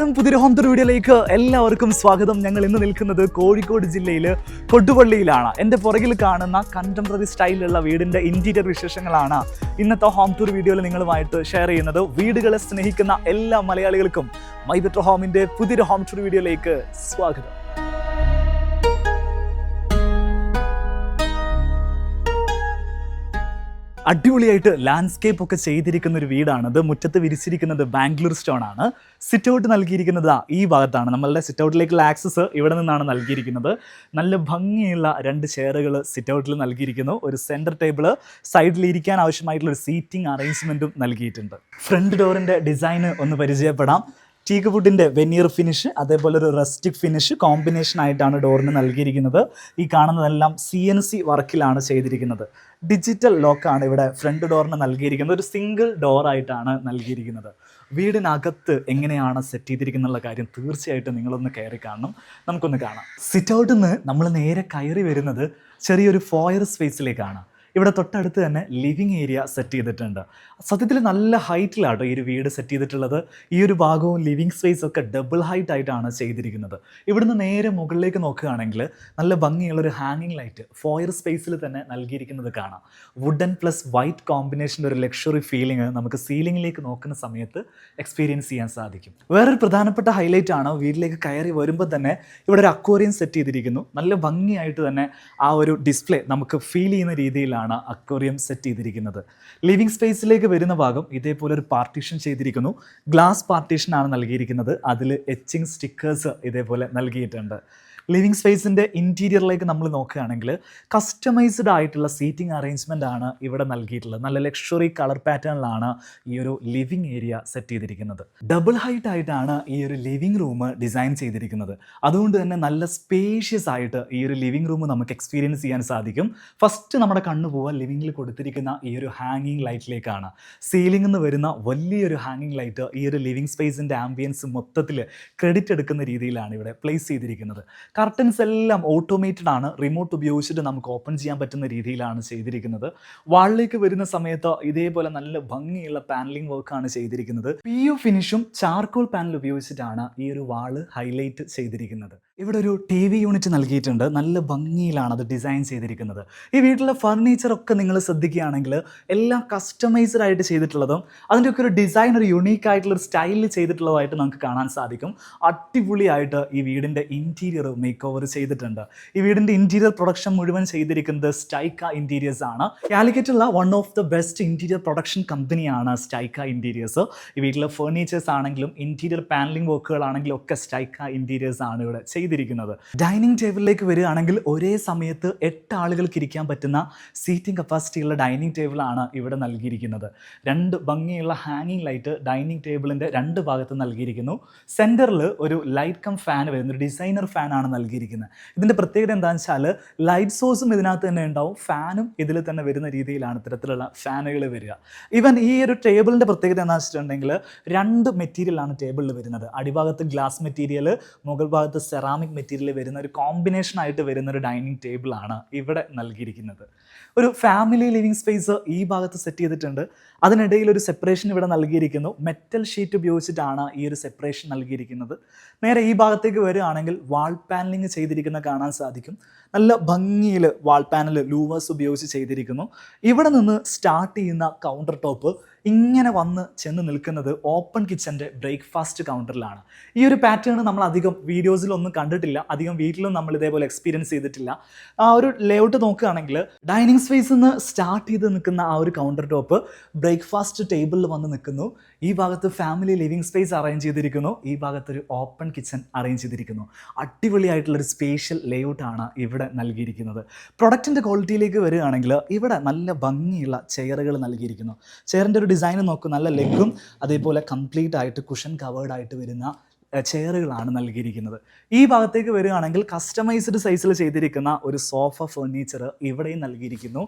നമസ്കാരം, പുതിയൊരു home tour വീഡിയോയിലേക്ക് എല്ലാവർക്കും സ്വാഗതം. ഞങ്ങൾ ഇന്ന് നിൽക്കുന്നത് കോഴിക്കോട് ജില്ലയിൽ കൊടുവള്ളിയിലാണ്. എൻ്റെ പുറകിൽ കാണുന്ന കണ്ടംപററി സ്റ്റൈലിലുള്ള വീടിൻ്റെ ഇൻറ്റീരിയർ വിശേഷങ്ങളാണ് ഇന്നത്തെ ഹോം ടൂർ വീഡിയോയിൽ നിങ്ങളുമായിട്ട് ഷെയർ ചെയ്യുന്നത്. വീടുകളെ സ്നേഹിക്കുന്ന എല്ലാ മലയാളികൾക്കും മൈ ബെറ്റർ ഹോമിൻ്റെ പുതിയൊരു ഹോം ടൂർ വീഡിയോയിലേക്ക് സ്വാഗതം. അടിപൊളിയായിട്ട് ലാൻഡ്സ്കേപ്പ് ഒക്കെ ചെയ്തിരിക്കുന്ന ഒരു വീടാണത്. മുറ്റത്ത് വിരിച്ചിരിക്കുന്നത് ബാംഗ്ലൂർ സ്റ്റോൺ ആണ്. സിറ്റ് ഔട്ട് നൽകിയിരിക്കുന്നത് ഈ ഭാഗത്താണ്. നമ്മളുടെ സിറ്റ് ഔട്ടിലേക്കുള്ള ആക്സസ് ഇവിടെ നിന്നാണ് നൽകിയിരിക്കുന്നത്. നല്ല ഭംഗിയുള്ള 2 ചെയറുകൾ സിറ്റ് ഔട്ടിൽ നൽകിയിരിക്കുന്നു. ഒരു സെൻറ്റർ ടേബിള്, സൈഡിൽ ഇരിക്കാൻ ആവശ്യമായിട്ടുള്ള ഒരു സീറ്റിംഗ് അറേഞ്ച്മെൻറ്റും നൽകിയിട്ടുണ്ട്. ഫ്രണ്ട് ഡോറിൻ്റെ ഡിസൈന് ഒന്ന് പരിചയപ്പെടാം. ടീക്ക് വുഡിൻ്റെ വെനീർ ഫിനിഷ്, അതേപോലെ ഒരു റസ്റ്റിക് ഫിനിഷ് കോമ്പിനേഷൻ ആയിട്ടാണ് ഡോറിന് നൽകിയിരിക്കുന്നത്. ഈ കാണുന്നതെല്ലാം CNC വർക്കിലാണ് ചെയ്തിരിക്കുന്നത്. ഡിജിറ്റൽ ലോക്കാണ് ഇവിടെ ഫ്രണ്ട് ഡോറിന് നൽകിയിരിക്കുന്നത്. ഒരു സിംഗിൾ ഡോറായിട്ടാണ് നൽകിയിരിക്കുന്നത്. വീടിനകത്ത് എങ്ങനെയാണ് സെറ്റ് ചെയ്തിരിക്കുന്നുള്ള കാര്യം തീർച്ചയായിട്ടും നിങ്ങളൊന്ന് കയറി കാണണം. നമുക്കൊന്ന് കാണാം. സിറ്റ് ഔട്ടിൽ നിന്ന് നമ്മൾ നേരെ കയറി വരുന്നത് ചെറിയൊരു ഫോയർ സ്പേസിലേക്കാണ്. ഇവിടെ തൊട്ടടുത്ത് തന്നെ ലിവിങ് ഏരിയ സെറ്റ് ചെയ്തിട്ടുണ്ട്. സത്യത്തിൽ നല്ല ഹൈറ്റിലാട്ടോ ഈ ഒരു വീട് സെറ്റ് ചെയ്തിട്ടുള്ളത്. ഈ ഒരു ഭാഗവും ലിവിങ് സ്പേസ് ഒക്കെ ഡബിൾ ഹൈറ്റ് ആയിട്ടാണ് ചെയ്തിരിക്കുന്നത്. ഇവിടുന്ന് നേരെ മുകളിലേക്ക് നോക്കുകയാണെങ്കിൽ നല്ല ഭംഗിയുള്ളൊരു ഹാങ്ങിങ് ലൈറ്റ് ഫോയർ സ്പേസിൽ തന്നെ നൽകിയിരിക്കുന്നത് കാണാം. വുഡൻ പ്ലസ് വൈറ്റ് കോമ്പിനേഷൻ്റെ ഒരു ലക്ഷറി ഫീലിംഗ് നമുക്ക് സീലിംഗിലേക്ക് നോക്കുന്ന സമയത്ത് എക്സ്പീരിയൻസ് ചെയ്യാൻ സാധിക്കും. വേറൊരു പ്രധാനപ്പെട്ട ഹൈലൈറ്റ് ആണ്, വീട്ടിലേക്ക് കയറി വരുമ്പോൾ തന്നെ ഇവിടെ ഒരു അക്വേറിയം സെറ്റ് ചെയ്തിരിക്കുന്നു. നല്ല ഭംഗിയായിട്ട് തന്നെ ആ ഒരു ഡിസ്പ്ലേ നമുക്ക് ഫീൽ ചെയ്യുന്ന രീതിയിലാണ് അക്വേറിയം സെറ്റ് ചെയ്തിരിക്കുന്നത്. ലിവിംഗ് സ്പേസിലേക്ക് വരുന്ന ഭാഗം ഇതേപോലെ ഒരു പാർട്ടീഷൻ ചെയ്തിരിക്കുന്നു. ഗ്ലാസ് പാർട്ടീഷൻ ആണ് നൽകിയിരിക്കുന്നത്. അതിൽ എച്ചിങ് സ്റ്റിക്കേഴ്സ് ഇതേപോലെ നൽകിയിട്ടുണ്ട്. ലിവിംഗ് സ്പേസിൻ്റെ ഇൻറ്റീരിയറിലേക്ക് നമ്മൾ നോക്കുകയാണെങ്കിൽ കസ്റ്റമൈസ്ഡ് ആയിട്ടുള്ള സീറ്റിംഗ് അറേഞ്ച്മെൻ്റ് ആണ് ഇവിടെ നൽകിയിട്ടുള്ളത്. നല്ല ലക്ഷറി കളർ പാറ്റേണിലാണ് ഈ ഒരു ലിവിംഗ് ഏരിയ സെറ്റ് ചെയ്തിരിക്കുന്നത്. ഡബിൾ ഹൈറ്റ് ആയിട്ടാണ് ഈ ഒരു ലിവിംഗ് റൂം ഡിസൈൻ ചെയ്തിരിക്കുന്നത്. അതുകൊണ്ട് തന്നെ നല്ല സ്പേഷ്യസ് ആയിട്ട് ഈ ഒരു ലിവിംഗ് റൂം നമുക്ക് എക്സ്പീരിയൻസ് ചെയ്യാൻ സാധിക്കും. ഫസ്റ്റ് നമ്മുടെ കണ്ണു പോവാൻ ലിവിംഗിൽ കൊടുത്തിരിക്കുന്ന ഈ ഒരു ഹാങ്ങിങ് ലൈറ്റിലേക്കാണ്. സീലിംഗിൽ നിന്ന് വരുന്ന വലിയൊരു ഹാങ്ങിങ് ലൈറ്റ് ഈ ഒരു ലിവിംഗ് സ്പേസിൻ്റെ ആംബിയൻസ് മൊത്തത്തിൽ ക്രെഡിറ്റ് എടുക്കുന്ന രീതിയിലാണ് ഇവിടെ പ്ലേസ് ചെയ്തിരിക്കുന്നത്. കർട്ടൻസ് എല്ലാം ഓട്ടോമേറ്റഡ് ആണ്. റിമോട്ട് ഉപയോഗിച്ചിട്ട് നമുക്ക് ഓപ്പൺ ചെയ്യാൻ പറ്റുന്ന രീതിയിലാണ് ചെയ്തിരിക്കുന്നത്. വാളിലേക്ക് വരുന്ന സമയത്ത് ഇതേപോലെ നല്ല ഭംഗിയുള്ള പാനലിംഗ് വർക്കാണ് ചെയ്തിരിക്കുന്നത്. PU ഫിനിഷും ചാർക്കോൾ പാനൽ ഉപയോഗിച്ചിട്ടാണ് ഈ ഒരു വാള് ഹൈലൈറ്റ് ചെയ്തിരിക്കുന്നത്. ഇവിടെ ഒരു TV യൂണിറ്റ് നൽകിയിട്ടുണ്ട്. നല്ല ഭംഗിയിലാണ് അത് ഡിസൈൻ ചെയ്തിരിക്കുന്നത്. ഈ വീട്ടിലെ ഫർണിച്ചറൊക്കെ നിങ്ങൾ ശ്രദ്ധിക്കുകയാണെങ്കിൽ എല്ലാം കസ്റ്റമൈസ്ഡ് ആയിട്ട് ചെയ്തിട്ടുള്ളതും അതിൻ്റെയൊക്കെ ഒരു ഡിസൈൻ ഒരു യുണീക്ക് ആയിട്ടുള്ള ഒരു സ്റ്റൈലിൽ ചെയ്തിട്ടുള്ളതായിട്ട് നമുക്ക് കാണാൻ സാധിക്കും. അടിപൊളിയായിട്ട് ഈ വീടിൻ്റെ ഇൻറ്റീരിയർ മേക്ക് ഓവർ ചെയ്തിട്ടുണ്ട്. ഈ വീടിൻ്റെ ഇൻറ്റീരിയർ പ്രൊഡക്ഷൻ മുഴുവൻ ചെയ്തിരിക്കുന്നത് സ്റ്റൈക്ക ഇൻറ്റീരിയേഴ്സ് ആണ്. കാലിക്കറ്റുള്ള one of the best interior production കമ്പനിയാണ് സ്റ്റൈക്ക ഇൻറ്റീരിയേഴ്സ്. ഈ വീട്ടിലെ ഫർണിച്ചേഴ്സ് ആണെങ്കിലും ഇൻറ്റീരിയർ പാനലിംഗ് വർക്കുകളാണെങ്കിലും ഒക്കെ സ്റ്റൈക്ക ഇൻറ്റീരിയേഴ്സ് ആണ് ഇവിടെ ചെയ്തിരിക്കുന്നത്. ഡൈനിങ് ടേബിളിലേക്ക് വരികയാണെങ്കിൽ ഒരേ സമയത്ത് 8 ആളുകൾക്ക് ഇരിക്കാൻ പറ്റുന്ന സീറ്റിംഗ് കപ്പാസിറ്റിയുള്ള ഡൈനിങ് ടേബിളാണ് ഇവിടെ നൽകിയിരിക്കുന്നത്. 2 ഭംഗിയുള്ള ഹാങ്ങിങ് ലൈറ്റ് ഡൈനിങ് ടേബിളിൻ്റെ 2 ഭാഗത്ത് നൽകിയിരിക്കുന്നു. സെൻറ്ററിൽ ഒരു ലൈറ്റ് കം ഫാൻ വരുന്ന ഒരു ഡിസൈനർ ഫാനാണ് നൽകിയിരിക്കുന്നത്. ഇതിൻ്റെ പ്രത്യേകത എന്താണെന്ന് വെച്ചാൽ ലൈറ്റ് സോഴ്സും ഇതിനകത്ത് തന്നെ ഉണ്ടാവും, ഫാനും ഇതിൽ തന്നെ വരുന്ന രീതിയിലാണ് ഇത്തരത്തിലുള്ള ഫാനുകൾ വരിക. ഈവൻ ഈ ഒരു ടേബിളിൻ്റെ പ്രത്യേകത എന്താണെന്ന് വെച്ചിട്ടുണ്ടെങ്കിൽ 2 മെറ്റീരിയലാണ് ടേബിളിൽ വരുന്നത്. അടിഭാഗത്ത് ഗ്ലാസ് മെറ്റീരിയൽ, മുകൾ ഭാഗത്ത് സെറാമിക് മെറ്റീരിയൽ വരുന്ന ഒരു കോമ്പിനേഷൻ ആയിട്ട് വരുന്ന ഒരു ഡൈനിങ് ടേബിളാണ് ഇവിടെ നൽകിയിരിക്കുന്നത്. ഒരു ഫാമിലി ലിവിംഗ് സ്പേസ് ഈ ഭാഗത്ത് സെറ്റ് ചെയ്തിട്ടുണ്ട്. അതിനിടയിൽ ഒരു സെപ്പറേഷൻ ഇവിടെ നൽകിയിരിക്കുന്നു. മെറ്റൽ ഷീറ്റ് ഉപയോഗിച്ചിട്ടാണ് ഈ ഒരു സെപ്പറേഷൻ നൽകിയിരിക്കുന്നത്. നേരെ ഈ ഭാഗത്തേക്ക് വരികയാണെങ്കിൽ വാൾ പാനലിംഗ് ചെയ്തിരിക്കുന്ന കാണാൻ സാധിക്കും. നല്ല ഭംഗിയിൽ വാൾ പാനൽ ലൂവേഴ്സ് ഉപയോഗിച്ച് ചെയ്തിരിക്കുന്നു. ഇവിടെ നിന്ന് സ്റ്റാർട്ട് ചെയ്യുന്ന കൗണ്ടർ ടോപ്പ് ഇങ്ങനെ വന്ന് ചെന്ന് നിൽക്കുന്നത് ഓപ്പൺ കിച്ചൻ്റെ ബ്രേക്ക്ഫാസ്റ്റ് കൗണ്ടറിലാണ്. ഈ ഒരു പാറ്റേൺ നമ്മൾ അധികം വീഡിയോസിലൊന്നും കണ്ടിട്ടില്ല, അധികം വീട്ടിലും നമ്മൾ ഇതേപോലെ എക്സ്പീരിയൻസ് ചെയ്തിട്ടില്ല. ആ ഒരു ലേഔട്ട് നോക്കുകയാണെങ്കിൽ ഡൈനിങ് സ്പേസിൽ നിന്ന് സ്റ്റാർട്ട് ചെയ്ത് നിൽക്കുന്ന ആ ഒരു കൗണ്ടർ ടോപ്പ് ബ്രേക്ക്ഫാസ്റ്റ് ടേബിളിൽ വന്ന് നിൽക്കുന്നു. ഈ ഭാഗത്ത് ഫാമിലി ലിവിംഗ് സ്പേസ് അറേഞ്ച് ചെയ്തിരിക്കുന്നു. ഈ ഭാഗത്തൊരു ഓപ്പൺ കിച്ചൺ അറേഞ്ച് ചെയ്തിരിക്കുന്നു. അടിപൊളിയായിട്ടുള്ളൊരു സ്പേഷ്യൽ ലേഔട്ടാണ് ഇവിടെ നൽകിയിരിക്കുന്നത്. പ്രൊഡക്റ്റിൻ്റെ ക്വാളിറ്റിയിലേക്ക് വരികയാണെങ്കിൽ ഇവിടെ നല്ല ഭംഗിയുള്ള ചെയറുകൾ നൽകിയിരിക്കുന്നു. ചെയറിൻ്റെ ഒരു ഡിസൈൻ നോക്കും, നല്ല ലെഗും അതേപോലെ കംപ്ലീറ്റ് ആയിട്ട് കുഷൻ കവേർഡ് ആയിട്ട് വരുന്ന ചെയറുകളാണ് നൽകിയിരിക്കുന്നത്. ഈ ഭാഗത്തേക്ക് വരികയാണെങ്കിൽ കസ്റ്റമൈസ്ഡ് സൈസിൽ ചെയ്തിരിക്കുന്ന ഒരു സോഫ ഫർണിച്ചർ ഇവിടെയും നൽകിയിരിക്കുന്നു.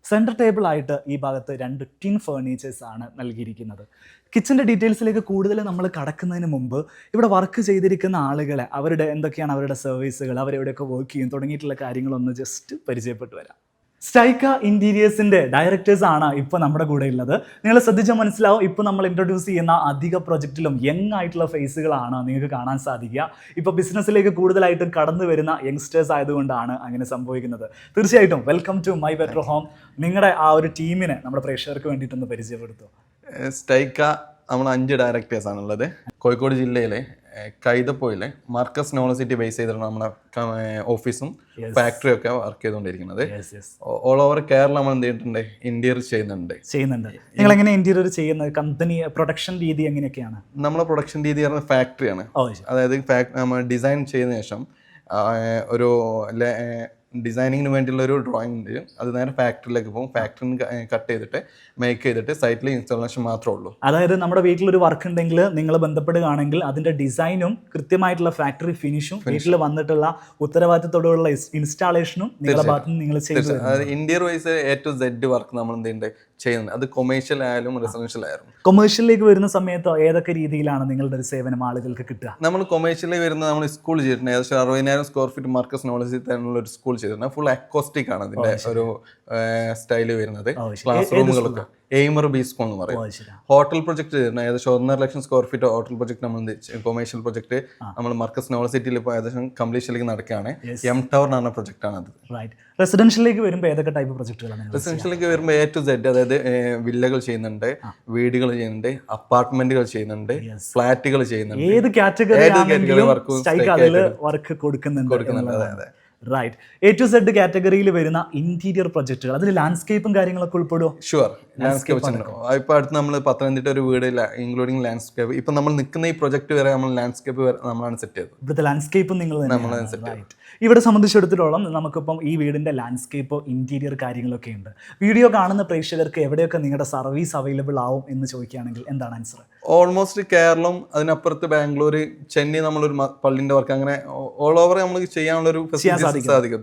സെൻറ്റർ ടേബിൾ ആയിട്ട് ഈ ഭാഗത്ത് 2 ടിൻ ഫർണിച്ചേഴ്സ് ആണ് നൽകിയിരിക്കുന്നത്. കിച്ചൻ്റെ ഡീറ്റെയിൽസിലേക്ക് കൂടുതൽ നമ്മൾ കടക്കുന്നതിന് മുമ്പ് ഇവിടെ വർക്ക് ചെയ്തിരിക്കുന്ന ആളുകളെ, അവരുടെ എന്തൊക്കെയാണ് അവരുടെ സർവീസുകൾ, അവരെവിടെയൊക്കെ വർക്ക് ചെയ്യും തുടങ്ങിയിട്ടുള്ള കാര്യങ്ങളൊന്ന് ജസ്റ്റ് പരിചയപ്പെട്ടു വരാം. സ്റ്റൈക്ക ഇന്റീരിയേഴ്സിന്റെ ഡയറക്ടേഴ്സ് ആണ് ഇപ്പോൾ നമ്മുടെ കൂടെ ഉള്ളത്. നിങ്ങൾ ശ്രദ്ധിച്ചാൽ മനസ്സിലാവും, ഇപ്പോൾ നമ്മൾ ഇൻട്രൊഡ്യൂസ് ചെയ്യുന്ന അധിക പ്രൊജക്റ്റിലും യങ് ആയിട്ടുള്ള ഫേസുകളാണ് നിങ്ങൾക്ക് കാണാൻ സാധിക്കുക. ഇപ്പോൾ ബിസിനസ്സിലേക്ക് കൂടുതലായിട്ടും കടന്നു വരുന്ന യങ്സ്റ്റേഴ്സ് ആയതുകൊണ്ടാണ് അങ്ങനെ സംഭവിക്കുന്നത്. തീർച്ചയായിട്ടും welcome to my better home. നിങ്ങളുടെ ആ ഒരു ടീമിനെ നമ്മുടെ പ്രേക്ഷകർക്ക് വേണ്ടിയിട്ടൊന്ന് പരിചയപ്പെടുത്തും. സ്റ്റൈക്ക നമ്മൾ 5 ഡയറക്ടേഴ്സ് ആണുള്ളത്. കോഴിക്കോട് ജില്ലയിലെ കൈതപ്പോയിലെ മാർക്കസ് നോളസിറ്റി ബേസ് ചെയ്തിട്ടാണ് നമ്മുടെ ഓഫീസും ഫാക്ടറിയും ഒക്കെ വർക്ക് ചെയ്തുകൊണ്ടിരിക്കുന്നത്. ഓൾ ഓവർ കേരള നമ്മൾ എന്ത് ചെയ്തിട്ടുണ്ട്, ഇന്റീരിയർ ചെയ്യുന്നുണ്ട്. നിങ്ങൾ എങ്ങനെ ഇന്റീരിയർ ചെയ്യുന്നത്? കമ്പനി പ്രൊഡക്ഷൻ രീതി എങ്ങനെയൊക്കെയാണ്? നമ്മളെ പ്രൊഡക്ഷൻ രീതി പറഞ്ഞാൽ ഫാക്ടറിയാണ്. അതായത് നമ്മൾ ഡിസൈൻ ചെയ്തതിനു ശേഷം ഒരു ഡിസൈനിങ്ങിന് വേണ്ടിയുള്ള ഒരു ഡ്രോയിങ് ഉണ്ട്. അത് നേരെ ഫാക്ടറിയിലേക്ക് പോകും. ഫാക്ടറിന് കട്ട് ചെയ്തിട്ട് മേക്ക് ചെയ്തിട്ട് സൈറ്റിൽ ഇൻസ്റ്റാളേഷൻ മാത്രമേ ഉള്ളൂ. അതായത് നമ്മുടെ വീട്ടിലൊരു വർക്ക് ഉണ്ടെങ്കിൽ നിങ്ങൾ ബന്ധപ്പെടുകയാണെങ്കിൽ അതിന്റെ ഡിസൈനും കൃത്യമായിട്ടുള്ള ഫാക്ടറി ഫിനിഷും വീട്ടിൽ വന്നിട്ടുള്ള ഉത്തരവാദിത്തത്തോടുള്ള ഇൻസ്റ്റാളേഷനും നിങ്ങളുടെ ഭാഗത്ത് നിന്ന് നിങ്ങൾ ചെയ്തു. അതായത് interior wise A to Z work നമ്മൾ എന്ത് ചെയ്യുന്നുണ്ട് ചെയ്യുന്നത്. അത് കൊമേഴ്ഷ്യൽ ആയാലും റെസിഡൻഷ്യൽ ആയാലും. കൊമേഴ്ഷ്യലിലേക്ക് വരുന്ന സമയത്ത് ഏതൊക്കെ രീതിയിലാണ് നിങ്ങളുടെ ഒരു സേവനം ആളുകൾക്ക് കിട്ടുക? നമ്മൾ കൊമേഴ്ഷ്യലിൽ വരുന്ന നമ്മൾ സ്കൂൾ ചെയ്തിട്ടുണ്ട്. ഏകദേശം 60,000 സ്ക്വയർ ഫീറ്റ് മാർക്കസ് നോളജ് തന്നെയുള്ള ഒരു സ്കൂൾ ചെയ്തിട്ടുണ്ട്. ഫുൾ അക്കോസ്റ്റിക് ആണ് അതിന്റെ ഒരു സ്റ്റൈല് വരുന്നത്. ക്ലാസ് റൂമുകളൊക്കെ എയ്മർ ബി സ്കൂൾ എന്ന് പറയും. ഹോട്ടൽ പ്രൊജക്ട് ചെയ്തിട്ടുണ്ട്. ഏകദേശം 1.5 ലക്ഷം സ്ക്വയർ ഫീറ്റ് ഹോട്ടൽ പ്രൊജക്ട് നമ്മൾ കൊമേഴ്ഷ്യൽ പ്രൊജക്ട് നമ്മൾ മാർക്കസ് നോളസിറ്റിയിൽ ഇപ്പോൾ ഏകദേശം കംപ്ലീഷനിലേക്ക് നടക്കുകയാണ്. എം ടവർ എന്ന് പറഞ്ഞ പ്രൊജക്ട് ആണ് അത്. റെസിഡൻഷ്യലിലേക്ക് വരുമ്പോൾ ഏതൊക്കെ ടൈപ്പ് പ്രൊജക്ടുകളാണ്? റെസിഡൻഷ്യലിലേക്ക് വരുമ്പോൾ A to Z, അതായത് വില്ലകൾ ചെയ്യുന്നുണ്ട്, വീടുകൾ ചെയ്യുന്നുണ്ട്, അപ്പാർട്ട്മെന്റുകൾ ചെയ്യുന്നുണ്ട്, ഫ്ലാറ്റുകൾ ചെയ്യുന്നുണ്ട്. ഏത് കാറ്റഗറി വർക്ക് കൊടുക്കുന്നുണ്ട്. അതെ. റൈറ്റ്. A to Z കാറ്റഗറിയിൽ വരുന്ന ഇന്റീരിയർ പ്രൊജക്ടുകൾ, അതിൽ ലാൻഡ്സ്കേപ്പും കാര്യങ്ങളൊക്കെ ഉൾപ്പെടുമോ? ഷുവർ, ലാൻഡ്സ്കേപ്പ് ഇപ്പൊ അടുത്ത് നമ്മൾ പത്തനംതിട്ട ഒരു വീട് ഇൻക്ലൂഡിംഗ് ലാൻഡ്സ്കേപ്പ്. ഇപ്പൊ നമ്മൾ നിൽക്കുന്ന ഈ പ്രൊജക്ട് വരെ നമ്മൾ ലാൻഡ്സ്കേപ്പ് നമ്മളാണ് സെറ്റ് ചെയ്തത്. ഇവിടുത്തെ ലാൻഡ്സ്കേപ്പ് നിങ്ങൾ ഇവിടെ സംബന്ധിച്ചിടത്തോളം നമുക്കിപ്പം ഈ വീടിന്റെ ലാൻഡ്സ്കേപ്പ് ഇന്റീരിയർ കാര്യങ്ങളൊക്കെ ഉണ്ട്. വീഡിയോ കാണുന്ന പ്രേക്ഷകർക്ക് എവിടെയൊക്കെ നിങ്ങളുടെ സർവീസ് അവൈലബിൾ ആവും എന്ന് ചോദിക്കുകയാണെങ്കിൽ എന്താണ് ആൻസർ? ഓൾമോസ്റ്റ് കേരളം, അതിനപ്പുറത്ത് ബാംഗ്ലൂർ, ചെന്നൈ, നമ്മളൊരു പള്ളിന്റെ വർക്ക്, അങ്ങനെ ഓൾ ഓവർ നമ്മൾ ചെയ്യാനുള്ള ഒരു സാധിക്കും.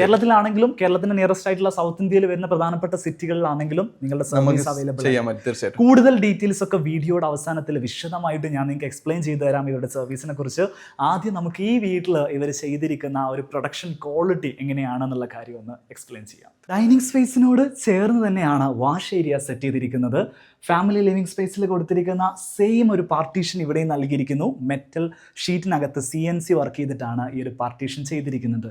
കേരളത്തിലാണെങ്കിലും കേരളത്തിന്റെ നിയറസ്റ്റ് ആയിട്ടുള്ള സൗത്ത് ഇന്ത്യയിൽ വരുന്ന പ്രധാനപ്പെട്ട സിറ്റികളിലാണെങ്കിലും നിങ്ങളുടെ സർവീസ് അവൈലബിൾ ചെയ്യാൻ പറ്റും. തീർച്ചയായിട്ടും കൂടുതൽ ഡീറ്റെയിൽസ് ഒക്കെ വീഡിയോയുടെ അവസാനത്തിൽ വിശദമായിട്ട് ഞാൻ നിങ്ങൾക്ക് എക്സ്പ്ലെയിൻ ചെയ്തു തരാം ഇവരുടെ സർവീസിനെ കുറിച്ച്. ആദ്യം നമുക്ക് ഈ വീട്ടിൽ ഇവർ ചെയ്തിരിക്കുന്ന ഒരു പ്രൊഡക്ഷൻ ക്വാളിറ്റി എങ്ങനെയാണെന്നുള്ള കാര്യം ഒന്ന് എക്സ്പ്ലെയിൻ ചെയ്യാം. ഡൈനിങ് സ്പേസിനോട് ചേർന്ന് തന്നെയാണ് വാഷ് ഏരിയ സെറ്റ് ചെയ്തിരിക്കുന്നത്. ഫാമിലി ലിവിംഗ് സ്പേസിൽ കൊടുത്തിരിക്കുന്ന സെയിം ഒരു പാർട്ടീഷൻ ഇവിടെയും നൽകിയിരിക്കുന്നു. മെറ്റൽ ഷീറ്റിനകത്ത് CNC വർക്ക് ചെയ്തിട്ടാണ് ഈ ഒരു പാർട്ടീഷൻ ചെയ്തിരിക്കുന്നത്.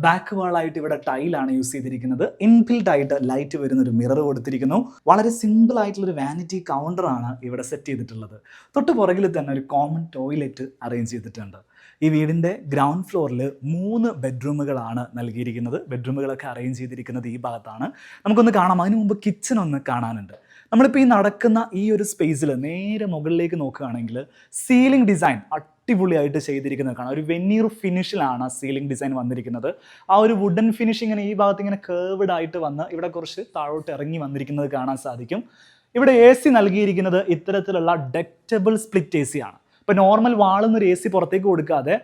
ബാക്ക് വാളായിട്ട് ഇവിടെ ടൈലാണ് യൂസ് ചെയ്തിരിക്കുന്നത്. ഇൻബിൽഡ് ആയിട്ട് ലൈറ്റ് വരുന്ന ഒരു മിറർ കൊടുത്തിരിക്കുന്നു. വളരെ സിമ്പിൾ ആയിട്ടുള്ളൊരു വാനിറ്റി കൗണ്ടറാണ് ഇവിടെ സെറ്റ് ചെയ്തിട്ടുള്ളത്. തൊട്ട് പുറകിൽ തന്നെ ഒരു കോമൺ ടോയ്ലറ്റ് അറേഞ്ച് ചെയ്തിട്ടുണ്ട്. ഈ വീടിൻ്റെ ഗ്രൗണ്ട് ഫ്ലോറിൽ 3 ബെഡ്റൂമുകളാണ് നൽകിയിരിക്കുന്നത്. ബെഡ്റൂമുകളൊക്കെ അറേഞ്ച് ചെയ്തിരിക്കുന്നത് ഈ ഭാഗത്താണ്. നമുക്കൊന്ന് കാണാം. അതിനു മുമ്പ് കിച്ചൺ ഒന്ന് കാണാനുണ്ട്. നമ്മളിപ്പോൾ ഈ നടക്കുന്ന ഈ ഒരു സ്പേസിൽ നേരെ മുകളിലേക്ക് നോക്കുകയാണെങ്കിൽ സീലിംഗ് ഡിസൈൻ അടിപൊളിയായിട്ട് ചെയ്തിരിക്കുന്നത് കാണാം. ഒരു വെനീർ ഫിനിഷിലാണ് സീലിംഗ് ഡിസൈൻ വന്നിരിക്കുന്നത്. ആ ഒരു വുഡൻ ഫിനിഷ് ഇങ്ങനെ ഈ ഭാഗത്ത് ഇങ്ങനെ കേർവ്ഡ് ആയിട്ട് വന്ന് ഇവിടെ കുറച്ച് താഴോട്ട് ഇറങ്ങി വന്നിരിക്കുന്നത് കാണാൻ സാധിക്കും. ഇവിടെ AC നൽകിയിരിക്കുന്നത് ഇത്തരത്തിലുള്ള ഡക്റ്റബിൾ സ്പ്ലിറ്റ് AC ആണ്. ഇപ്പോൾ നോർമൽ വാളുന്നൊരു AC പുറത്തേക്ക് കൊടുക്കാതെ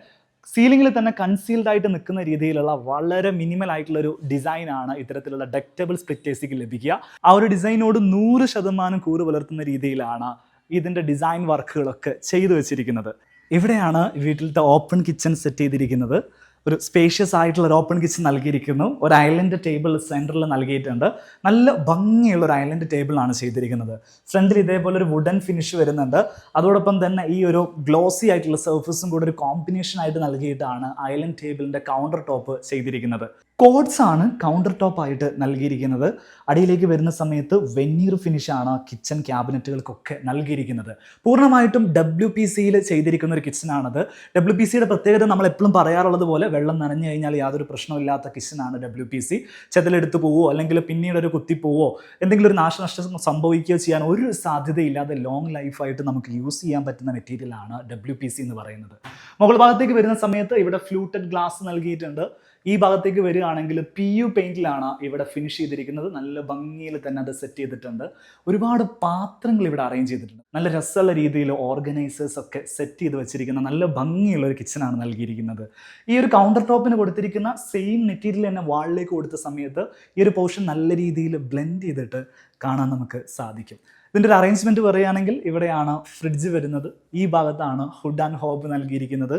സീലിംഗിൽ തന്നെ കൺസീൽഡ് ആയിട്ട് നിൽക്കുന്ന രീതിയിലുള്ള വളരെ മിനിമൽ ആയിട്ടുള്ളൊരു ഡിസൈനാണ് ഇത്തരത്തിലുള്ള ഡക്റ്റബിൾ സ്പ്ലിറ്റ് ACക്ക് ലഭിക്കുക. ആ ഒരു ഡിസൈനോട് 100% കൂറ് പുലർത്തുന്ന രീതിയിലാണ് ഇതിൻ്റെ ഡിസൈൻ വർക്കുകളൊക്കെ ചെയ്തു വെച്ചിരിക്കുന്നത്. ഇവിടെയാണ് വീട്ടിലത്തെ ഓപ്പൺ കിച്ചൺ സെറ്റ് ചെയ്തിരിക്കുന്നത്. ഒരു സ്പേഷ്യസ് ആയിട്ടുള്ള ഒരു ഓപ്പൺ കിച്ചൺ നൽകിയിരിക്കുന്നു. ഒരു ഐലൻഡ് ടേബിൾ സെൻറ്ററിൽ നൽകിയിട്ടുണ്ട്. നല്ല ഭംഗിയുള്ള ഒരു ഐലൻഡ് ടേബിളാണ് ചെയ്തിരിക്കുന്നത്. ഫ്രണ്ടിൽ ഇതേപോലെ ഒരു വുഡൻ ഫിനിഷ് വരുന്നുണ്ട്. അതോടൊപ്പം തന്നെ ഈ ഒരു ഗ്ലോസി ആയിട്ടുള്ള സർഫസും കൂടെ ഒരു കോമ്പിനേഷൻ ആയിട്ട് നൽകിയിട്ടാണ് ഐലൻഡ് ടേബിളിൻ്റെ കൗണ്ടർ ടോപ്പ് ചെയ്തിരിക്കുന്നത്. കോഡ്സ് ആണ് കൗണ്ടർ ടോപ്പ് ആയിട്ട് നൽകിയിരിക്കുന്നത്. അടിയിലേക്ക് വരുന്ന സമയത്ത് വെനീർ ഫിനിഷാണ് കിച്ചൺ ക്യാബിനറ്റുകൾക്കൊക്കെ നൽകിയിരിക്കുന്നത്. പൂർണ്ണമായിട്ടും WPCയിൽ ചെയ്തിരിക്കുന്ന ഒരു കിച്ചണാണത്. WPCയുടെ പ്രത്യേകത നമ്മൾ എപ്പോഴും പറയാറുള്ളത് പോലെ വെള്ളം നനഞ്ഞു കഴിഞ്ഞാൽ യാതൊരു പ്രശ്നമില്ലാത്ത കിച്ചണാണ് WPC. ചെതലെടുത്ത് പോവോ അല്ലെങ്കിൽ പിന്നീട് ഒരു കുത്തിപ്പോവോ എന്തെങ്കിലും ഒരു നാശനഷ്ടം സംഭവിക്കുകയോ ചെയ്യാൻ ഒരു സാധ്യതയില്ലാതെ ലോങ് ലൈഫായിട്ട് നമുക്ക് യൂസ് ചെയ്യാൻ പറ്റുന്ന മെറ്റീരിയലാണ് WPC എന്ന് പറയുന്നത്. മുകൾ ഭാഗത്തേക്ക് വരുന്ന സമയത്ത് ഇവിടെ ഫ്ലൂട്ടഡ് ഗ്ലാസ് നൽകിയിട്ടുണ്ട്. ഈ ഭാഗത്തേക്ക് വരികയാണെങ്കിൽ PU പെയിന്റിലാണ് ഇവിടെ ഫിനിഷ് ചെയ്തിരിക്കുന്നത്. നല്ല ഭംഗിയിൽ തന്നെ അത് സെറ്റ് ചെയ്തിട്ടുണ്ട്. ഒരുപാട് പാത്രങ്ങൾ ഇവിടെ അറേഞ്ച് ചെയ്തിട്ടുണ്ട്. നല്ല രസമുള്ള രീതിയിൽ ഓർഗനൈസേഴ്സ് ഒക്കെ സെറ്റ് ചെയ്ത് വെച്ചിരിക്കുന്ന നല്ല ഭംഗിയുള്ള ഒരു കിച്ചണാണ് നൽകിയിരിക്കുന്നത്. ഈ ഒരു കൗണ്ടർ ടോപ്പിന് കൊടുത്തിരിക്കുന്ന സെയിം മെറ്റീരിയൽ തന്നെ വാളിലേക്ക് കൊടുത്ത സമയത്ത് ഈ ഒരു പോർഷൻ നല്ല രീതിയിൽ ബ്ലെൻഡ് ചെയ്തിട്ട് കാണാൻ നമുക്ക് സാധിക്കും. ഇതിൻ്റെ ഒരു അറേഞ്ച്മെൻറ്റ് പറയുകയാണെങ്കിൽ ഇവിടെയാണ് ഫ്രിഡ്ജ് വരുന്നത്. ഈ ഭാഗത്താണ് ഹുഡ് ആൻഡ് ഹോബ് നൽകിയിരിക്കുന്നത്.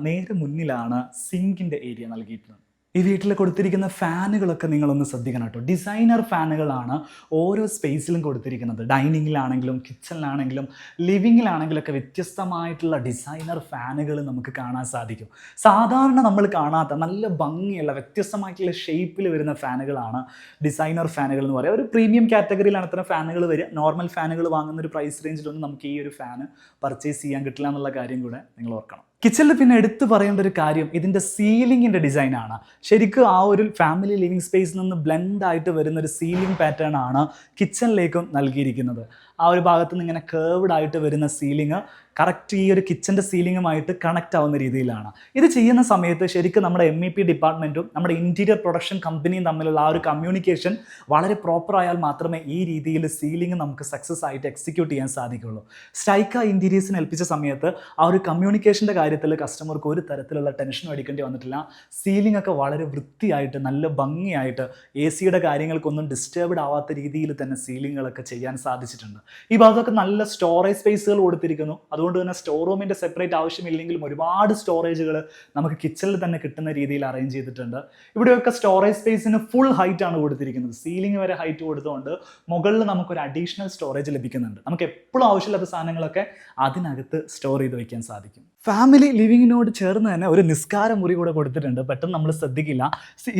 നേരെ മുന്നിലാണ് സിങ്കിൻ്റെ ഏരിയ നൽകിയിട്ടുള്ളത്. ഈ വീട്ടിൽ കൊടുത്തിരിക്കുന്ന ഫാനുകളൊക്കെ നിങ്ങളൊന്ന് ശ്രദ്ധിക്കണം കേട്ടോ. ഡിസൈനർ ഫാനുകളാണ് ഓരോ സ്പേസിലും കൊടുത്തിരിക്കുന്നത്. ഡൈനിങ്ങിലാണെങ്കിലും കിച്ചണിലാണെങ്കിലും ലിവിങ്ങിലാണെങ്കിലും ഒക്കെ വ്യത്യസ്തമായിട്ടുള്ള ഡിസൈനർ ഫാനുകൾ നമുക്ക് കാണാൻ സാധിക്കും. സാധാരണ നമ്മൾ കാണാത്ത നല്ല ഭംഗിയുള്ള വ്യത്യസ്തമായിട്ടുള്ള ഷേപ്പിൽ വരുന്ന ഫാനുകളാണ് ഡിസൈനർ ഫാനുകൾ എന്ന് പറയുക. ഒരു പ്രീമിയം കാറ്റഗറിയിലാണ് ഇത്തരം ഫാനുകൾ വരിക. നോർമൽ ഫാനുകൾ വാങ്ങുന്ന ഒരു പ്രൈസ് റേഞ്ചിലൊന്നും നമുക്ക് ഈ ഒരു ഫാന് പർച്ചേസ് ചെയ്യാൻ കിട്ടില്ല എന്നുള്ള കാര്യം കൂടെ നിങ്ങൾ ഓർക്കണം. കിച്ചണിൽ പിന്നെ എടുത്തു പറയേണ്ട ഒരു കാര്യം ഇതിൻ്റെ സീലിങ്ങിൻ്റെ ഡിസൈനാണ്. ശരിക്കും ആ ഒരു ഫാമിലി ലിവിങ് സ്പേസിൽ നിന്ന് ബ്ലെൻഡ് ആയിട്ട് വരുന്ന ഒരു സീലിംഗ് പാറ്റേൺ ആണ് കിച്ചണിലേക്കും നൽകിയിരിക്കുന്നത്. ആ ഒരു ഭാഗത്ത് നിന്ന് ഇങ്ങനെ കേർവ്ഡ് ആയിട്ട് വരുന്ന സീലിംഗ് കറക്റ്റ് ഈ ഒരു കിച്ചൻ്റെ സീലിങ്ങുമായിട്ട് കണക്റ്റ് ആവുന്ന രീതിയിലാണ്. ഇത് ചെയ്യുന്ന സമയത്ത് ശരിക്കും നമ്മുടെ MEP ഡിപ്പാർട്ട്മെൻറ്റും നമ്മുടെ ഇൻറ്റീരിയർ പ്രൊഡക്ഷൻ കമ്പനിയും തമ്മിലുള്ള ആ ഒരു കമ്മ്യൂണിക്കേഷൻ വളരെ പ്രോപ്പർ ആയാൽ മാത്രമേ ഈ രീതിയിൽ സീലിംഗ് നമുക്ക് സക്സസ് ആയിട്ട് എക്സിക്യൂട്ട് ചെയ്യാൻ സാധിക്കുള്ളൂ. സ്റ്റൈക്ക ഇൻറ്റീരിയേഴ്സിനെ ഏൽപ്പിച്ച സമയത്ത് ആ ഒരു കമ്മ്യൂണിക്കേഷൻ്റെ കാര്യത്തിൽ കസ്റ്റമർക്ക് ഒരു തരത്തിലുള്ള ടെൻഷനും അടിക്കേണ്ടി വന്നിട്ടില്ല. സീലിംഗ് ഒക്കെ വളരെ വൃത്തിയായിട്ട് നല്ല ഭംഗിയായിട്ട് AC-യുടെ കാര്യങ്ങൾക്കൊന്നും ഡിസ്റ്റർബ്ഡ് ആവാത്ത രീതിയിൽ തന്നെ സീലിങ്ങുകളൊക്കെ ചെയ്യാൻ സാധിച്ചിട്ടുണ്ട്. ഈ ഭാഗത്തൊക്കെ നല്ല സ്റ്റോറേജ് സ്പേസുകൾ കൊടുത്തിരിക്കുന്നു. അതുകൊണ്ട് തന്നെ സ്റ്റോർ റൂമിൻ്റെ സെപ്പറേറ്റ് ആവശ്യമില്ലെങ്കിലും ഒരുപാട് സ്റ്റോറേജുകൾ നമുക്ക് കിച്ചണിൽ തന്നെ കിട്ടുന്ന രീതിയിൽ അറേഞ്ച് ചെയ്തിട്ടുണ്ട്. ഇവിടെയൊക്കെ സ്റ്റോറേജ് സ്പേസിന് ഫുൾ ഹൈറ്റ് ആണ് കൊടുത്തിരിക്കുന്നത്. സീലിംഗ് വരെ ഹൈറ്റ് കൊടുത്തുകൊണ്ട് മുകളിൽ നമുക്കൊരു അഡീഷണൽ സ്റ്റോറേജ് ലഭിക്കുന്നുണ്ട്. നമുക്ക് എപ്പോഴും ആവശ്യമില്ലാത്ത സാധനങ്ങളൊക്കെ അതിനകത്ത് സ്റ്റോർ ചെയ്ത് വയ്ക്കാൻ സാധിക്കും. ഫാമിലി ലിവിങ്ങിനോട് ചേർന്ന് തന്നെ ഒരു നിസ്കാര മുറി കൂടെ കൊടുത്തിട്ടുണ്ട്. പെട്ടെന്ന് നമ്മൾ ശ്രദ്ധിക്കില്ല.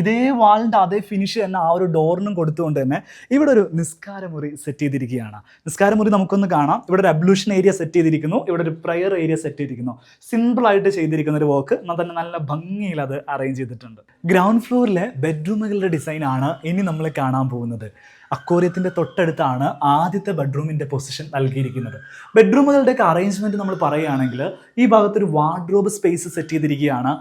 ഇതേ വാളിൻ്റെ അതേ ഫിനിഷ് തന്നെ ആ ഒരു ഡോറിനും കൊടുത്തുകൊണ്ട് തന്നെ ഇവിടെ ഒരു നിസ്കാര മുറി സെറ്റ് ചെയ്തിരിക്കുകയാണ്. നിസ്കാര മുറി നമുക്കൊന്ന് കാണാം. ഇവിടെ ഒരു അബ്ലൂഷൻ ഏരിയ സെറ്റ് ചെയ്തിരിക്കുന്നു. ഇവിടെ ഒരു പ്രയർ ഏരിയ സെറ്റ് ചെയ്തിരിക്കുന്നു. സിമ്പിളായിട്ട് ചെയ്തിരിക്കുന്ന ഒരു വർക്ക് തന്നെ നല്ല ഭംഗിയിൽ അത് അറേഞ്ച് ചെയ്തിട്ടുണ്ട്. ഗ്രൗണ്ട് ഫ്ലോറിലെ ബെഡ്റൂമുകളുടെ ഡിസൈനാണ് ഇനി നമ്മൾ കാണാൻ പോകുന്നത്. അക്വേറിയത്തിൻ്റെ തൊട്ടടുത്താണ് ആദ്യത്തെ ബെഡ്റൂമിൻ്റെ പൊസിഷൻ നൽകിയിരിക്കുന്നത്. ബെഡ്റൂമുകളുടെയൊക്കെ അറേഞ്ച്മെൻറ്റ് നമ്മൾ പറയുകയാണെങ്കിൽ ഈ ഭാഗത്തൊരു വാർഡ്രോബ് സ്പേസ് സെറ്റ് ചെയ്തിരിക്കുകയാണ്.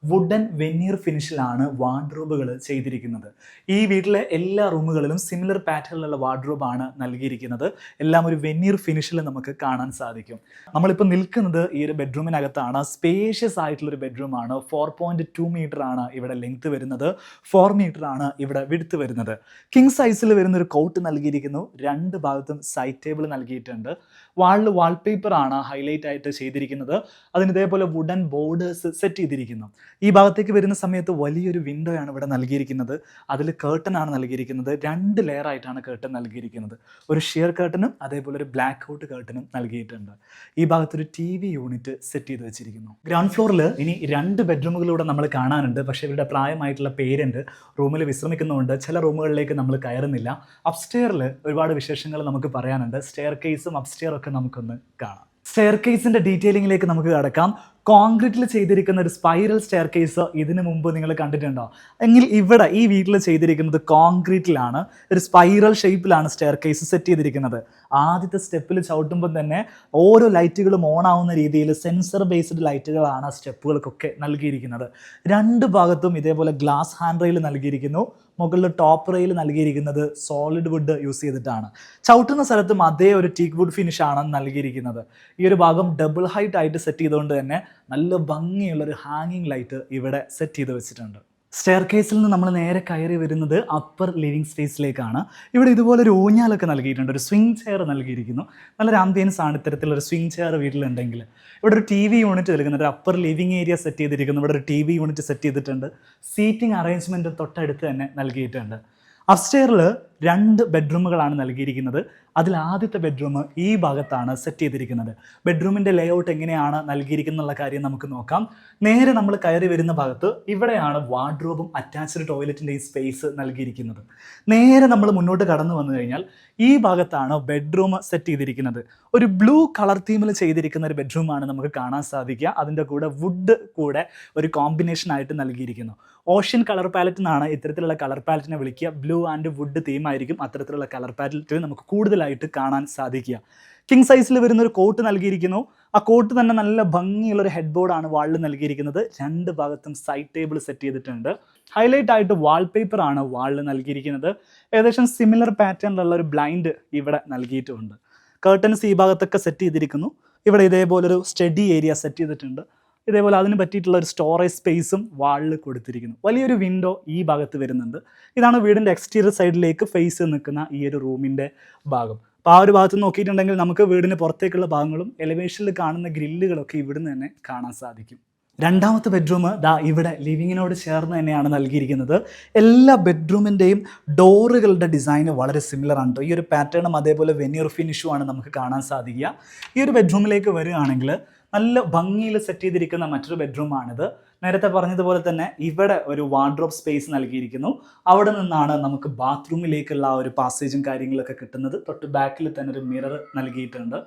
വുഡൻ വെനീർ ഫിനിഷിലാണ് വാർഡ്രോബുകൾ ചെയ്തിരിക്കുന്നത്. ഈ വീട്ടിലെ എല്ലാ റൂമുകളിലും സിമിലർ പാറ്റേണിലുള്ള വാർഡ്രോബാണ് നൽകിയിരിക്കുന്നത്. എല്ലാം ഒരു വെനീർ ഫിനിഷിൽ നമുക്ക് കാണാൻ സാധിക്കും. നമ്മളിപ്പോൾ നിൽക്കുന്നത് ഈ ഒരു ബെഡ്റൂമിനകത്താണ്. സ്പേഷ്യസ് ആയിട്ടുള്ളൊരു ബെഡ്റൂമാണ്. 4.2 മീറ്റർ ആണ് ഇവിടെ ലെങ്ത് വരുന്നത്. 4 മീറ്റർ ആണ് ഇവിടെ വിഡ്ത്ത് വരുന്നത്. കിങ് സൈസിൽ വരുന്നൊരു കോട്ട് നൽകിയിരിക്കുന്നു. രണ്ട് ഭാഗത്തും സൈഡ് ടേബിൾ നൽകിയിട്ടുണ്ട്. വാളിൽ വാൾപേപ്പർ ആണ് ഹൈലൈറ്റ് ആയിട്ട് ചെയ്തിരിക്കുന്നത്. അതിന് ഇതേപോലെ വുഡൻ ബോർഡേഴ്സ് സെറ്റ് ചെയ്തിരിക്കുന്നു. ഈ ഭാഗത്തേക്ക് വരുന്ന സമയത്ത് വലിയൊരു വിൻഡോയാണ് ഇവിടെ നൽകിയിരിക്കുന്നത്. അതിൽ കേർട്ടൻ ആണ് നൽകിയിരിക്കുന്നത്. 2 ലെയർ ആയിട്ടാണ് കേർട്ടൻ നൽകിയിരിക്കുന്നത്. ഒരു ഷിയർ കേർട്ടനും അതേപോലെ ഒരു ബ്ലാക്ക് ഔട്ട് കേർട്ടനും നൽകിയിട്ടുണ്ട്. ഈ ഭാഗത്തൊരു TV യൂണിറ്റ് സെറ്റ് ചെയ്ത് വെച്ചിരിക്കുന്നു. ഗ്രൗണ്ട് ഫ്ലോറിൽ ഇനി 2 ബെഡ്റൂമുകളിലൂടെ നമ്മൾ കാണാനുണ്ട്. പക്ഷേ ഇവരുടെ പ്രായമായിട്ടുള്ള പേരൻറ്റ് റൂമിൽ വിശ്രമിക്കുന്നതുകൊണ്ട് ചില റൂമുകളിലേക്ക് നമ്മൾ കയറുന്നില്ല. അപ്സ്റ്റെയറിൽ ഒരുപാട് വിശേഷങ്ങൾ നമുക്ക് പറയാനുണ്ട്. സ്റ്റെയർ കേസും അപ്സ്റ്റെയർ ഒക്കെ നമുക്കൊന്ന് കാണാം. സ്റ്റെയർ കേസിൻ്റെ ഡീറ്റെയിലിങ്ങിലേക്ക് നമുക്ക് കടക്കാം. കോൺക്രീറ്റിൽ ചെയ്തിരിക്കുന്ന ഒരു സ്പൈറൽ സ്റ്റെയർ കേസ് ഇതിനു മുമ്പ് നിങ്ങൾ കണ്ടിട്ടുണ്ടോ? എങ്കിൽ ഇവിടെ ഈ വീട്ടിൽ ചെയ്തിരിക്കുന്നത് കോൺക്രീറ്റിലാണ്. ഒരു സ്പൈറൽ ഷേപ്പിലാണ് സ്റ്റെയർ കേസ് സെറ്റ് ചെയ്തിരിക്കുന്നത്. ആദ്യത്തെ സ്റ്റെപ്പിൽ ചവിട്ടുമ്പോൾ തന്നെ ഓരോ ലൈറ്റുകളും ഓൺ ആവുന്ന രീതിയിൽ സെൻസർ ബേസ്ഡ് ലൈറ്റുകളാണ് സ്റ്റെപ്പുകൾക്കൊക്കെ നൽകിയിരിക്കുന്നത്. 2 ഭാഗത്തും ഇതേപോലെ ഗ്ലാസ് ഹാൻഡ് റെയിൽ നൽകിയിരിക്കുന്നു. മുകളിൽ ടോപ്പ് റെയിൽ നൽകിയിരിക്കുന്നത് സോളിഡ് വുഡ് യൂസ് ചെയ്തിട്ടാണ്. ചവിട്ടുന്ന സ്ഥലത്തും അതേ ഒരു ടീക്ക് വുഡ് ഫിനിഷാണ് നൽകിയിരിക്കുന്നത്. ഈ ഒരു ഭാഗം ഡബിൾ ഹൈറ്റ് ആയിട്ട് സെറ്റ് ചെയ്തുകൊണ്ട് തന്നെ നല്ല ഭംഗിയുള്ളൊരു ഹാങ്ങിങ് ലൈറ്റ് ഇവിടെ സെറ്റ് ചെയ്ത് വെച്ചിട്ടുണ്ട്. സ്റ്റെയർ കേസിൽ നിന്ന് നമ്മൾ നേരെ കയറി വരുന്നത് അപ്പർ ലിവിങ് സ്പേസിലേക്കാണ്. ഇവിടെ ഇതുപോലെ ഒരു ഊഞ്ഞാലൊക്കെ നൽകിയിട്ടുണ്ട്. ഒരു സ്വിംഗ് ചെയർ നൽകിയിരിക്കുന്നു. നല്ലൊരു ആംബിയൻസ് ആണ് ഇത്തരത്തിലൊരു സ്വിംഗ് ചെയർ വീട്ടിലുണ്ടെങ്കിൽ. ഇവിടെ ഒരു TV യൂണിറ്റ് നൽകുന്നുണ്ട്. ഒരു അപ്പർ ലിവിങ് ഏരിയ സെറ്റ് ചെയ്തിരിക്കുന്നു. ഇവിടെ ഒരു TV യൂണിറ്റ് സെറ്റ് ചെയ്തിട്ടുണ്ട്. സീറ്റിംഗ് അറേഞ്ച്മെൻറ്റ് തൊട്ടടുത്ത് തന്നെ നൽകിയിട്ടുണ്ട്. അപ്സ്റ്റെയറിൽ 2 ബെഡ്റൂമുകളാണ് നൽകിയിരിക്കുന്നത്. അതിൽ ആദ്യത്തെ ബെഡ്റൂം ഈ ഭാഗത്താണ് സെറ്റ് ചെയ്തിരിക്കുന്നത്. ബെഡ്റൂമിൻ്റെ ലേഔട്ട് എങ്ങനെയാണ് നൽകിയിരിക്കുന്നുള്ള കാര്യം നമുക്ക് നോക്കാം. നേരെ നമ്മൾ കയറി വരുന്ന ഭാഗത്ത് ഇവിടെയാണ് വാർഡ്രോബും അറ്റാച്ച്ഡ് ടോയ്ലറ്റിൻ്റെ ഈ സ്പേസ് നൽകിയിരിക്കുന്നത്. നേരെ നമ്മൾ മുന്നോട്ട് കടന്നു വന്നു കഴിഞ്ഞാൽ ഈ ഭാഗത്താണ് ബെഡ്റൂം സെറ്റ് ചെയ്തിരിക്കുന്നത്. ഒരു ബ്ലൂ കളർ തീമിൽ ചെയ്തിരിക്കുന്ന ഒരു ബെഡ്റൂമാണ് നമുക്ക് കാണാൻ സാധിക്കുക. അതിൻ്റെ കൂടെ വുഡ് കൂടെ ഒരു കോമ്പിനേഷൻ ആയിട്ട് നൽകിയിരിക്കുന്നു. ഓഷ്യൻ കളർ പാലറ്റ് എന്നാണ് ഇത്തരത്തിലുള്ള കളർ പാലറ്റിനെ വിളിക്കുക. ബ്ലൂ ആൻഡ് വുഡ് തീമായിരിക്കും അത്തരത്തിലുള്ള കളർ പാലറ്റ് നമുക്ക് കൂടുതലായിട്ട് കാണാൻ സാധിക്കുക. കിങ് സൈസിൽ വരുന്നൊരു കോട്ട് നൽകിയിരിക്കുന്നു. ആ കോട്ട് തന്നെ നല്ല ഭംഗിയുള്ളൊരു ഹെഡ് ബോർഡാണ് വാളിൽ നൽകിയിരിക്കുന്നത്. 2 ഭാഗത്തും സൈഡ് ടേബിൾ സെറ്റ് ചെയ്തിട്ടുണ്ട്. ഹൈലൈറ്റ് ആയിട്ട് വാൾപേപ്പർ ആണ് വാളിൽ നൽകിയിരിക്കുന്നത്. ഏകദേശം സിമിലർ പാറ്റേണിലുള്ള ഒരു ബ്ലൈൻഡ് ഇവിടെ നൽകിയിട്ടുമുണ്ട്. കേർട്ടൻസ് ഈ ഭാഗത്തൊക്കെ സെറ്റ് ചെയ്തിരിക്കുന്നു. ഇവിടെ ഇതേപോലൊരു സ്റ്റഡി ഏരിയ സെറ്റ് ചെയ്തിട്ടുണ്ട്. ഇതേപോലെ അതിന് പറ്റിയിട്ടുള്ള ഒരു സ്റ്റോറേജ് സ്പേസും വാളിൽ കൊടുത്തിരിക്കുന്നു. വലിയൊരു വിൻഡോ ഈ ഭാഗത്ത് വരുന്നുണ്ട്. ഇതാണ് വീടിൻ്റെ എക്സ്റ്റീരിയർ സൈഡിലേക്ക് ഫേസ് നിൽക്കുന്ന ഈ ഒരു റൂമിൻ്റെ ഭാഗം. അപ്പോൾ ആ ഒരു ഭാഗത്ത് നോക്കിയിട്ടുണ്ടെങ്കിൽ നമുക്ക് വീടിന് പുറത്തേക്കുള്ള ഭാഗങ്ങളും എലിവേഷനിൽ കാണുന്ന ഗ്രില്ലുകളൊക്കെ ഇവിടുന്ന് തന്നെ കാണാൻ സാധിക്കും. രണ്ടാമത്തെ ബെഡ്റൂം ദാ ഇവിടെ ലിവിങ്ങിനോട് ചേർന്ന് തന്നെയാണ് നൽകിയിരിക്കുന്നത്. എല്ലാ ബെഡ്റൂമിൻ്റെയും ഡോറുകളുടെ ഡിസൈൻ വളരെ സിമിലർ ആണ് കേട്ടോ. ഈ ഒരു പാറ്റേണും അതേപോലെ വെനീർ ഫിനിഷും ആണ് നമുക്ക് കാണാൻ സാധിക്കുക. ഈ ഒരു ബെഡ്റൂമിലേക്ക് വരികയാണെങ്കിൽ നല്ല ഭംഗിയിൽ സെറ്റ് ചെയ്തിരിക്കുന്ന മറ്റൊരു ബെഡ്റൂമാണിത്. നേരത്തെ പറഞ്ഞതുപോലെ തന്നെ ഇവിടെ ഒരു വാർഡ്രോബ് സ്പേസ് നൽകിയിരിക്കുന്നു. അവിടെ നിന്നാണ് നമുക്ക് ബാത്റൂമിലേക്കുള്ള ഒരു പാസേജും കാര്യങ്ങളൊക്കെ കിട്ടുന്നത്. തൊട്ട് ബാക്കിൽ തന്നെ ഒരു മിറർ നൽകിയിട്ടുണ്ട്.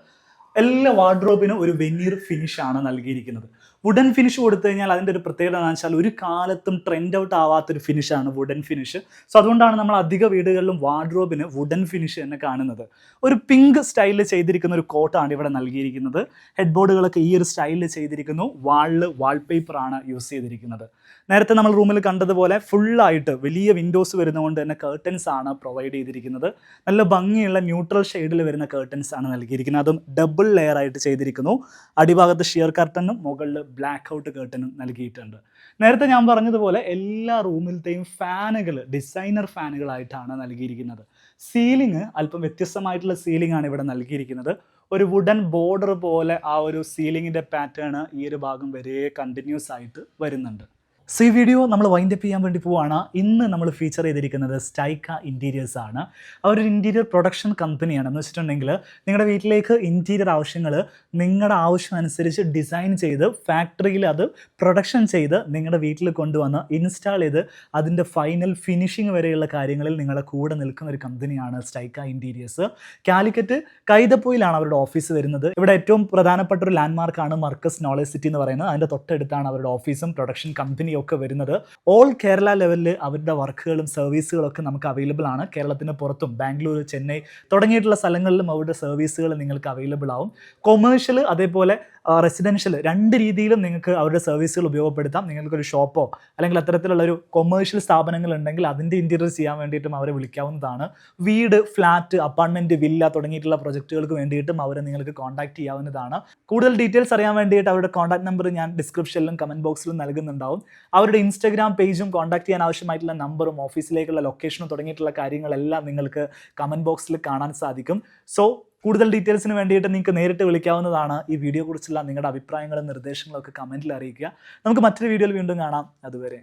എല്ലാ വാർഡ്രോബിനും ഒരു വെനീർ ഫിനിഷാണ് നൽകിയിരിക്കുന്നത്. വുഡൻ ഫിനിഷ് കൊടുത്തു കഴിഞ്ഞാൽ അതിൻ്റെ ഒരു പ്രത്യേകത എന്ന് വെച്ചാൽ ഒരു കാലത്തും ട്രെൻഡ് ഔട്ട് ആവാത്തൊരു ഫിനിഷാണ് വുഡൻ ഫിനിഷ്. സോ അതുകൊണ്ടാണ് നമ്മൾ അധിക വീടുകളിലും വാർഡ്രോബിന് വുഡൻ ഫിനിഷ് തന്നെ കാണുന്നത്. ഒരു പിങ്ക് സ്റ്റൈലിൽ ചെയ്തിരിക്കുന്ന ഒരു കോട്ടാണ് ഇവിടെ നൽകിയിരിക്കുന്നത്. ഹെഡ് ബോർഡുകളൊക്കെ ഈ ഒരു സ്റ്റൈലിൽ ചെയ്തിരിക്കുന്നു. വാളിൽ വാൾപേപ്പറാണ് യൂസ് ചെയ്തിരിക്കുന്നത്. നേരത്തെ നമ്മൾ റൂമിൽ കണ്ടതുപോലെ ഫുള്ളായിട്ട് വലിയ വിൻഡോസ് വരുന്നതുകൊണ്ട് തന്നെ കേർട്ടൻസ് ആണ് പ്രൊവൈഡ് ചെയ്തിരിക്കുന്നത്. നല്ല ഭംഗിയുള്ള ന്യൂട്രൽ ഷെയ്ഡിൽ വരുന്ന കേർട്ടൻസ് ആണ് നൽകിയിരിക്കുന്നത്. അതും ഡബിൾ ലെയർ ആയിട്ട് ചെയ്തിരിക്കുന്നു. അടിഭാഗത്ത് ഷിയർ കർട്ടനും മുകളിൽ ബ്ലാക്ക് ഔട്ട് കേർട്ടനും നൽകിയിട്ടുണ്ട്. നേരത്തെ ഞാൻ പറഞ്ഞതുപോലെ എല്ലാ റൂമിലത്തെയും ഫാനുകൾ ഡിസൈനർ ഫാനുകളായിട്ടാണ് നൽകിയിരിക്കുന്നത്. സീലിംഗ് അല്പം വ്യത്യസ്തമായിട്ടുള്ള സീലിംഗ് ആണ് ഇവിടെ നൽകിയിരിക്കുന്നത്. ഒരു വുഡൻ ബോർഡർ പോലെ ആ ഒരു സീലിംഗിൻ്റെ പാറ്റേൺ ഈ ഒരു ഭാഗം വരെ കണ്ടിന്യൂസ് ആയിട്ട് വരുന്നുണ്ട്. സോ ഈ വീഡിയോ നമ്മൾ വൈൻഡ് അപ്പ് ചെയ്യാൻ വേണ്ടി പോവുകയാണ്. ഇന്ന് നമ്മൾ ഫീച്ചർ ചെയ്തിരിക്കുന്നത് സ്റ്റൈക്ക ഇൻറ്റീരിയേഴ്സ് ആണ്. അവരൊരു ഇൻറ്റീരിയർ പ്രൊഡക്ഷൻ കമ്പനിയാണ്. എന്ന് വെച്ചിട്ടുണ്ടെങ്കിൽ നിങ്ങളുടെ വീട്ടിലേക്ക് ഇൻറ്റീരിയർ ആവശ്യങ്ങൾ നിങ്ങളുടെ ആവശ്യം അനുസരിച്ച് ഡിസൈൻ ചെയ്ത് ഫാക്ടറിയിൽ അത് പ്രൊഡക്ഷൻ ചെയ്ത് നിങ്ങളുടെ വീട്ടിൽ കൊണ്ടുവന്ന് ഇൻസ്റ്റാൾ ചെയ്ത് അതിൻ്റെ ഫൈനൽ ഫിനിഷിംഗ് വരെയുള്ള കാര്യങ്ങളിൽ നിങ്ങളെ കൂടെ നിൽക്കുന്ന ഒരു കമ്പനിയാണ് സ്റ്റൈക്ക ഇൻറ്റീരിയേഴ്സ്. കാലിക്കറ്റ് കൈതപ്പൊയിലാണ് അവരുടെ ഓഫീസ് വരുന്നത്. ഇവിടെ ഏറ്റവും പ്രധാനപ്പെട്ട ഒരു ലാൻഡ്മാർക്കാണ് മർക്കസ് നോളജ് സിറ്റി എന്ന് പറയുന്നത്. അതിൻ്റെ തൊട്ടടുത്താണ് അവരുടെ ഓഫീസും പ്രൊഡക്ഷൻ കമ്പനിയും ഒക്കെ വരുന്നത്. ഓൾ കേരള ലെവലിൽ അവരുടെ വർക്കുകളും സർവീസുകളൊക്കെ നമുക്ക് അവൈലബിൾ ആണ്. കേരളത്തിന് പുറത്തും ബാംഗ്ലൂർ, ചെന്നൈ തുടങ്ങിയിട്ടുള്ള സ്ഥലങ്ങളിലും അവരുടെ സർവീസുകൾ നിങ്ങൾക്ക് അവൈലബിൾ ആവും. കൊമേഴ്ഷ്യൽ അതേപോലെ റെസിഡൻഷ്യൽ രണ്ട് രീതിയിലും നിങ്ങൾക്ക് അവരുടെ സർവീസുകൾ ഉപയോഗപ്പെടുത്താം. നിങ്ങൾക്കൊരു ഷോപ്പോ അല്ലെങ്കിൽ അത്തരത്തിലുള്ള ഒരു കൊമേഴ്ഷ്യൽ സ്ഥാപനങ്ങൾ ഉണ്ടെങ്കിൽ അതിൻ്റെ ഇൻറ്റീരിയർ ചെയ്യാൻ വേണ്ടിയിട്ടും അവരെ വിളിക്കാവുന്നതാണ്. വീട്, ഫ്ലാറ്റ്, അപ്പാർട്ട്മെൻറ്റ്, വില്ല തുടങ്ങിയിട്ടുള്ള പ്രൊജക്റ്റുകൾക്ക് വേണ്ടിയിട്ടും അവരെ നിങ്ങൾക്ക് കോൺടാക്ട് ചെയ്യാവുന്നതാണ്. കൂടുതൽ ഡീറ്റെയിൽസ് അറിയാൻ വേണ്ടിയിട്ട് അവരുടെ കോൺടാക്ട് നമ്പർ ഞാൻ ഡിസ്ക്രിപ്ഷനിലും കമൻറ്റ് ബോക്സിലും നൽകുന്നുണ്ടാവും. അവരുടെ ഇൻസ്റ്റാഗ്രാം പേജും കോൺടാക്ട് ചെയ്യാൻ ആവശ്യമായിട്ടുള്ള നമ്പറും ഓഫീസിലേക്കുള്ള ലൊക്കേഷനും തുടങ്ങിയിട്ടുള്ള കാര്യങ്ങളെല്ലാം നിങ്ങൾക്ക് കമൻറ്റ് ബോക്സിൽ കാണാൻ സാധിക്കും. സോ കൂടുതൽ ഡീറ്റെയിൽസിന് വേണ്ടിയിട്ട് നിങ്ങൾക്ക് നേരിട്ട് വിളിക്കാവുന്നതാണ്. ഈ വീഡിയോ കുറിച്ചുള്ള നിങ്ങളുടെ അഭിപ്രായങ്ങളും നിർദ്ദേശങ്ങളും ഒക്കെ കമൻറ്റിൽ അറിയിക്കുക. നമുക്ക് മറ്റൊരു വീഡിയോയിൽ വീണ്ടും കാണാം. അതുവരെ